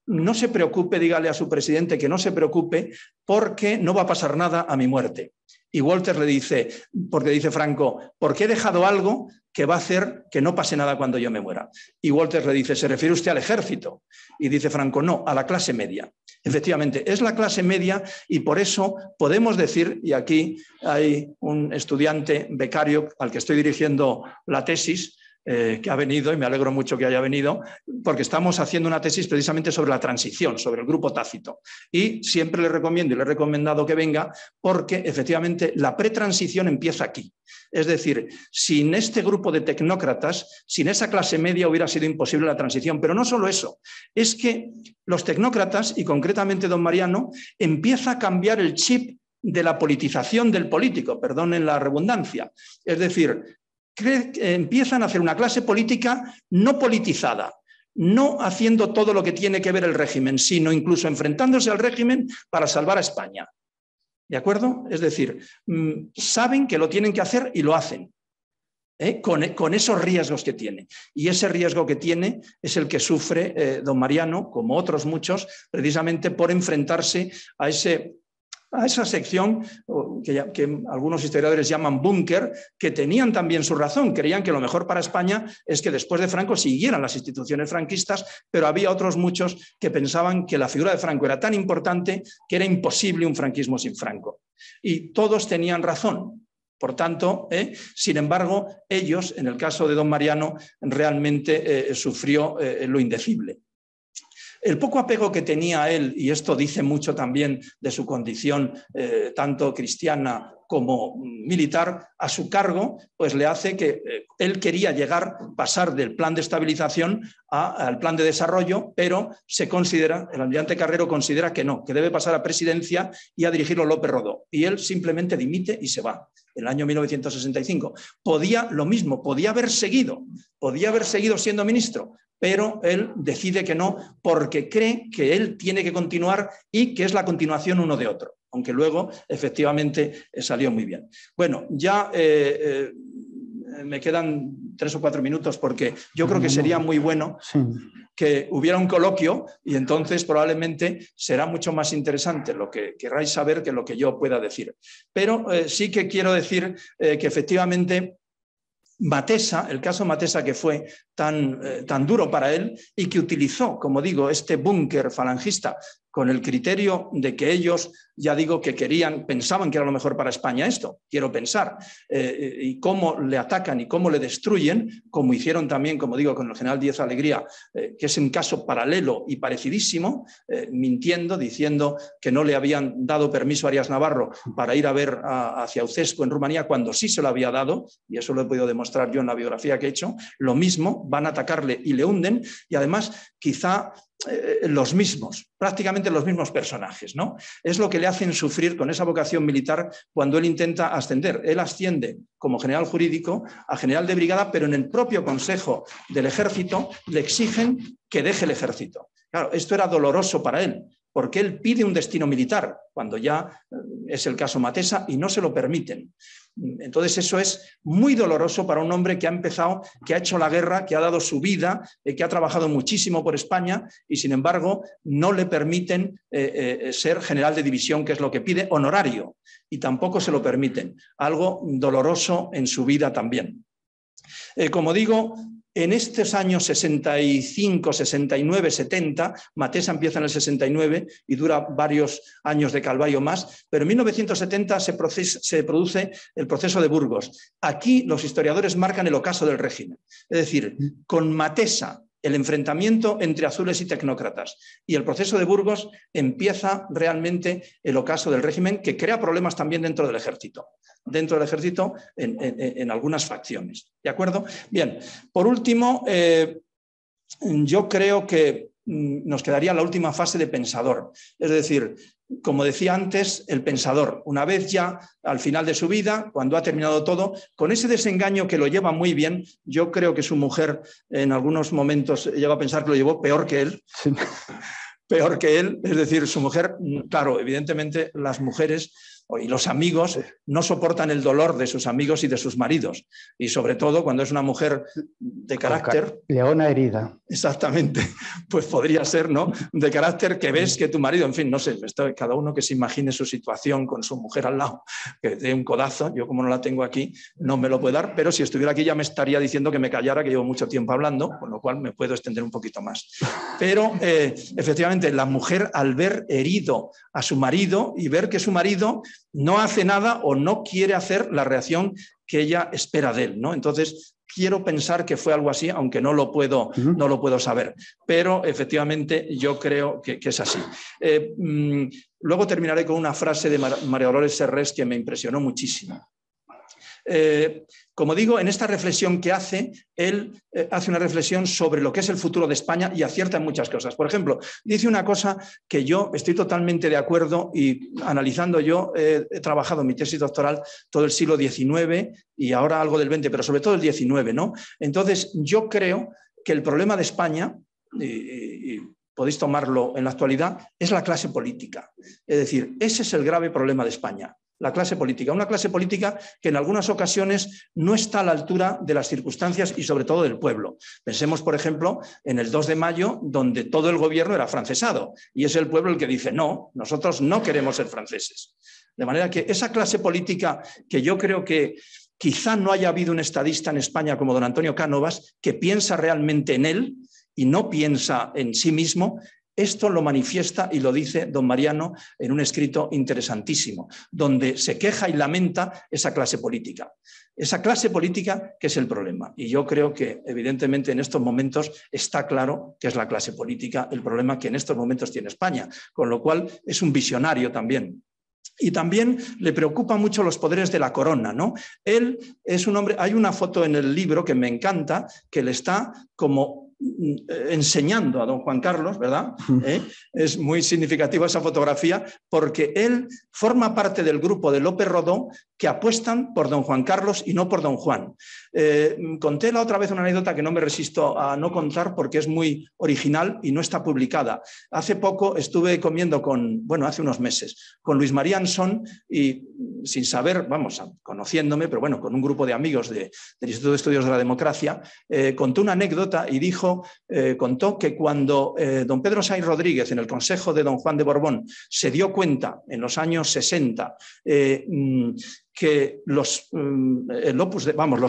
no se preocupe, dígale a su presidente que no se preocupe porque no va a pasar nada a mi muerte. Y Walter le dice, porque dice Franco, porque he dejado algo que va a hacer que no pase nada cuando yo me muera. Y Walter le dice, ¿se refiere usted al ejército? Y dice Franco, no, a la clase media. Efectivamente, es la clase media y por eso podemos decir, y aquí hay un estudiante becario al que estoy dirigiendo la tesis, que ha venido, y me alegro mucho que haya venido, porque estamos haciendo una tesis precisamente sobre la transición, sobre el grupo tácito. Y siempre le recomiendo y le he recomendado que venga porque efectivamente la pretransición empieza aquí. Es decir, sin este grupo de tecnócratas, sin esa clase media hubiera sido imposible la transición. Pero no solo eso, es que los tecnócratas, y concretamente don Mariano, empieza a cambiar el chip de la politización del político, perdonen la redundancia. Es decir, empiezan a hacer una clase política no politizada, no haciendo todo lo que tiene que ver el régimen, sino incluso enfrentándose al régimen para salvar a España. ¿de acuerdo? Es decir, saben que lo tienen que hacer y lo hacen. Con esos riesgos que tiene. Y ese riesgo que tiene es el que sufre don Mariano, como otros muchos, precisamente por enfrentarse a esa sección que algunos historiadores llaman búnker, que tenían también su razón. Creían que lo mejor para España es que después de Franco siguieran las instituciones franquistas, pero había otros muchos que pensaban que la figura de Franco era tan importante que era imposible un franquismo sin Franco. Y todos tenían razón. Por tanto, sin embargo, ellos, en el caso de don Mariano, realmente sufrió lo indecible. El poco apego que tenía él, y esto dice mucho también de su condición tanto cristiana como militar, a su cargo, pues le hace que él quería pasar del plan de estabilización al plan de desarrollo, pero el almirante Carrero considera que no, que debe pasar a presidencia y a dirigirlo López Rodó. Y él simplemente dimite y se va. En el año 1965. Podía haber seguido siendo ministro, pero él decide que no, porque cree que él tiene que continuar y que es la continuación uno de otro, aunque luego efectivamente salió muy bien. Bueno, ya me quedan 3 o 4 minutos porque yo creo que sería muy bueno que hubiera un coloquio y entonces probablemente será mucho más interesante lo que querráis saber que lo que yo pueda decir. Pero sí que quiero decir que efectivamente Matesa, el caso Matesa, que fue tan duro para él y que utilizó, como digo, este búnker falangista con el criterio de que ellos, ya digo, que pensaban que era lo mejor para España esto, quiero pensar, y cómo le atacan y cómo le destruyen, como hicieron también, como digo, con el general Díez Alegría, que es un caso paralelo y parecidísimo, mintiendo, diciendo que no le habían dado permiso a Arias Navarro para ir a ver a Ceausescu en Rumanía, cuando sí se lo había dado, y eso lo he podido demostrar yo en la biografía que he hecho. Lo mismo, van a atacarle y le hunden, y además quizá prácticamente los mismos personajes, ¿no? Es lo que le hacen sufrir con esa vocación militar cuando él intenta ascender. Él asciende como general jurídico a general de brigada, pero en el propio Consejo del Ejército le exigen que deje el ejército. Claro, esto era doloroso para él, porque él pide un destino militar, cuando ya es el caso Matesa, y no se lo permiten. Entonces eso es muy doloroso para un hombre que ha empezado, que ha hecho la guerra, que ha dado su vida, que ha trabajado muchísimo por España y sin embargo no le permiten ser general de división, que es lo que pide, honorario, y tampoco se lo permiten. Algo doloroso en su vida también. Como digo, en estos años 65, 69, 70, Matesa empieza en el 69 y dura varios años de calvario más, pero en 1970 se produce el proceso de Burgos. Aquí los historiadores marcan el ocaso del régimen. Es decir, con Matesa, el enfrentamiento entre azules y tecnócratas y el proceso de Burgos, empieza realmente el ocaso del régimen, que crea problemas también dentro del ejército en algunas facciones. ¿De acuerdo? Bien, por último, yo creo que nos quedaría la última fase de pensador. Es decir, como decía antes, el pensador, una vez ya al final de su vida, cuando ha terminado todo, con ese desengaño que lo lleva muy bien. Yo creo que su mujer en algunos momentos llega a pensar que lo llevó peor que él. Sí. Peor que él, es decir, su mujer, claro, evidentemente las mujeres y los amigos no soportan el dolor de sus amigos y de sus maridos, y sobre todo cuando es una mujer de carácter... Leona herida. Exactamente, pues podría ser, ¿no? De carácter, que ves que tu marido, en fin, no sé, cada uno que se imagine su situación con su mujer al lado, que dé un codazo. Yo, como no la tengo aquí, no me lo puedo dar, pero si estuviera aquí ya me estaría diciendo que me callara, que llevo mucho tiempo hablando, con lo cual me puedo extender un poquito más. Pero efectivamente, la mujer, al ver herido a su marido y ver que su marido no hace nada o no quiere hacer la reacción que ella espera de él, ¿no? Entonces, quiero pensar que fue algo así, aunque no lo puedo saber, pero efectivamente yo creo que es así. Luego terminaré con una frase de María Dolores Serrés que me impresionó muchísimo. Como digo, en esta reflexión que hace, él hace una reflexión sobre lo que es el futuro de España y acierta en muchas cosas. Por ejemplo, dice una cosa que yo estoy totalmente de acuerdo, y analizando yo, he trabajado en mi tesis doctoral todo el siglo XIX y ahora algo del XX, pero sobre todo el XIX, ¿no? Entonces, yo creo que el problema de España, y podéis tomarlo en la actualidad, es la clase política. Es decir, ese es el grave problema de España. La clase política, una clase política que en algunas ocasiones no está a la altura de las circunstancias y sobre todo del pueblo. Pensemos, por ejemplo, en el 2 de mayo, donde todo el gobierno era francesado y es el pueblo el que dice no, nosotros no queremos ser franceses. De manera que esa clase política que yo creo que quizá no haya habido un estadista en España como don Antonio Cánovas que piensa realmente en él y no piensa en sí mismo. Esto lo manifiesta y lo dice don Mariano en un escrito interesantísimo, donde se queja y lamenta esa clase política. Esa clase política que es el problema. Y yo creo que, evidentemente, en estos momentos está claro que es la clase política el problema que en estos momentos tiene España, con lo cual es un visionario también. Y también le preocupan mucho los poderes de la corona, ¿no? Él es un hombre, hay una foto en el libro que me encanta, que le está como enseñando a don Juan Carlos, ¿verdad? Es muy significativa esa fotografía porque él forma parte del grupo de López Rodó que apuestan por don Juan Carlos y no por don Juan. Conté la otra vez una anécdota que no me resisto a no contar porque es muy original y no está publicada. Hace poco estuve comiendo hace unos meses, con Luis María Ansón y sin saber, conociéndome, pero bueno, con un grupo de amigos del Instituto de Estudios de la Democracia, contó una anécdota y contó que cuando don Pedro Sáenz Rodríguez en el Consejo de don Juan de Borbón se dio cuenta en los años 60 que los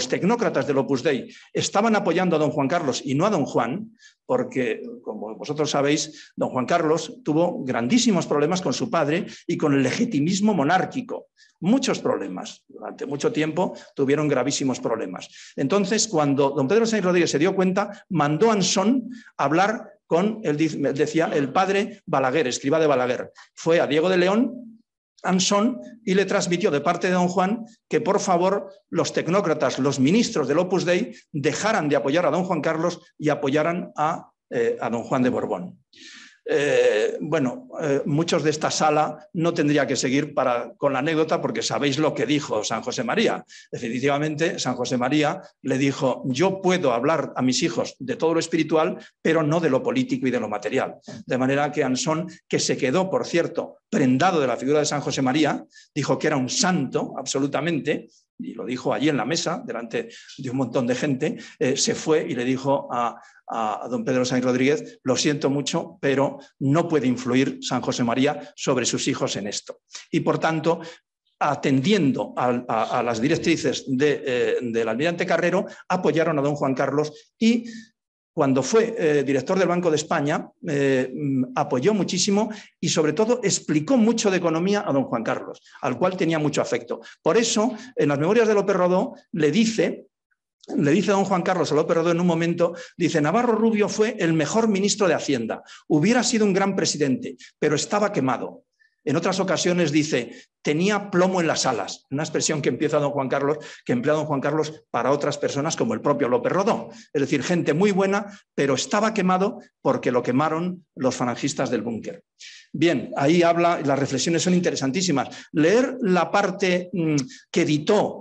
tecnócratas del Opus Dei estaban apoyando a don Juan Carlos y no a don Juan, porque, como vosotros sabéis, don Juan Carlos tuvo grandísimos problemas con su padre y con el legitimismo monárquico. Muchos problemas. Durante mucho tiempo tuvieron gravísimos problemas. Entonces, cuando don Pedro Sáenz Rodríguez se dio cuenta, mandó a Ansón a hablar con, él decía, el padre Balaguer, escriba de Balaguer. Fue a Diego de León, Ansón, y le transmitió de parte de don Juan que por favor los tecnócratas, los ministros del Opus Dei dejaran de apoyar a don Juan Carlos y apoyaran a don Juan de Borbón. Muchos de esta sala no tendría que seguir con la anécdota porque sabéis lo que dijo San José María. Definitivamente, San José María le dijo: yo puedo hablar a mis hijos de todo lo espiritual, pero no de lo político y de lo material. De manera que Ansón, que se quedó, por cierto, prendado de la figura de San José María, dijo que era un santo, absolutamente, y lo dijo allí en la mesa, delante de un montón de gente, se fue y le dijo a don Pedro Sáenz Rodríguez: lo siento mucho, pero no puede influir San José María sobre sus hijos en esto. Y por tanto, atendiendo a las directrices del almirante Carrero, apoyaron a don Juan Carlos y cuando fue director del Banco de España, apoyó muchísimo y sobre todo explicó mucho de economía a don Juan Carlos, al cual tenía mucho afecto. Por eso, en las memorias de López Rodó, le dice don Juan Carlos a López Rodó en un momento, dice: Navarro Rubio fue el mejor ministro de Hacienda, hubiera sido un gran presidente, pero estaba quemado. En otras ocasiones dice: tenía plomo en las alas, una expresión que emplea don Juan Carlos para otras personas como el propio López Rodó. Es decir, gente muy buena, pero estaba quemado porque lo quemaron los falangistas del búnker. Bien, ahí habla, las reflexiones son interesantísimas. Leer la parte que editó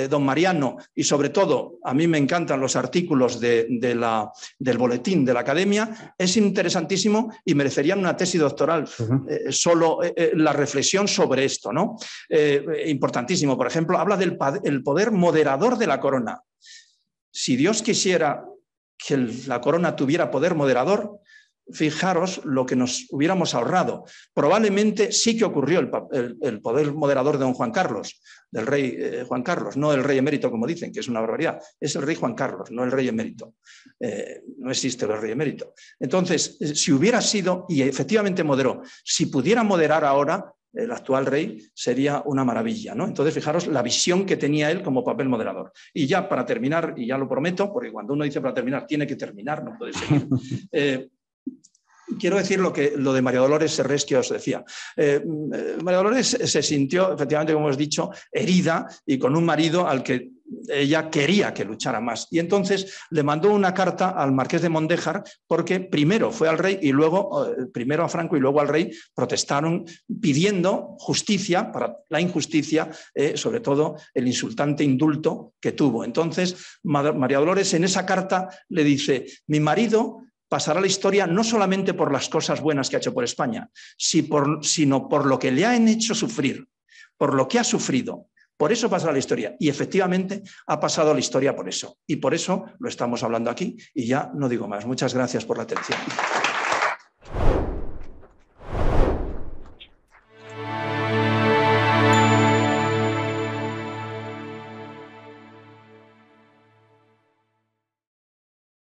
don Mariano y sobre todo a mí me encantan los artículos del boletín de la Academia, es interesantísimo y merecerían una tesis doctoral solo la reflexión sobre esto, ¿no? Importantísimo, por ejemplo, habla del poder moderador de la corona. Si Dios quisiera que la corona tuviera poder moderador, fijaros lo que nos hubiéramos ahorrado. Probablemente sí que ocurrió el poder moderador de don Juan Carlos, del rey Juan Carlos, no el rey emérito como dicen, que es una barbaridad. Es el rey Juan Carlos, no el rey emérito. No existe el rey emérito. Entonces, si hubiera sido, y efectivamente moderó, si pudiera moderar ahora, el actual rey, sería una maravilla, ¿no? Entonces, fijaros la visión que tenía él como papel moderador. Y ya para terminar, y ya lo prometo, porque cuando uno dice para terminar, tiene que terminar, no puede seguir. Quiero decir lo de María Dolores Serrés que os decía. María Dolores se sintió, efectivamente, como os he dicho, herida y con un marido al que ella quería que luchara más. Y entonces le mandó una carta al marqués de Mondéjar porque primero fue al rey y luego, primero a Franco y luego al rey, protestaron pidiendo justicia para la injusticia, sobre todo el insultante indulto que tuvo. Entonces María Dolores en esa carta le dice: mi marido pasará a la historia no solamente por las cosas buenas que ha hecho por España, sino por lo que le han hecho sufrir, por lo que ha sufrido. Por eso pasará a la historia. Y efectivamente ha pasado a la historia por eso. Y por eso lo estamos hablando aquí. Y ya no digo más. Muchas gracias por la atención.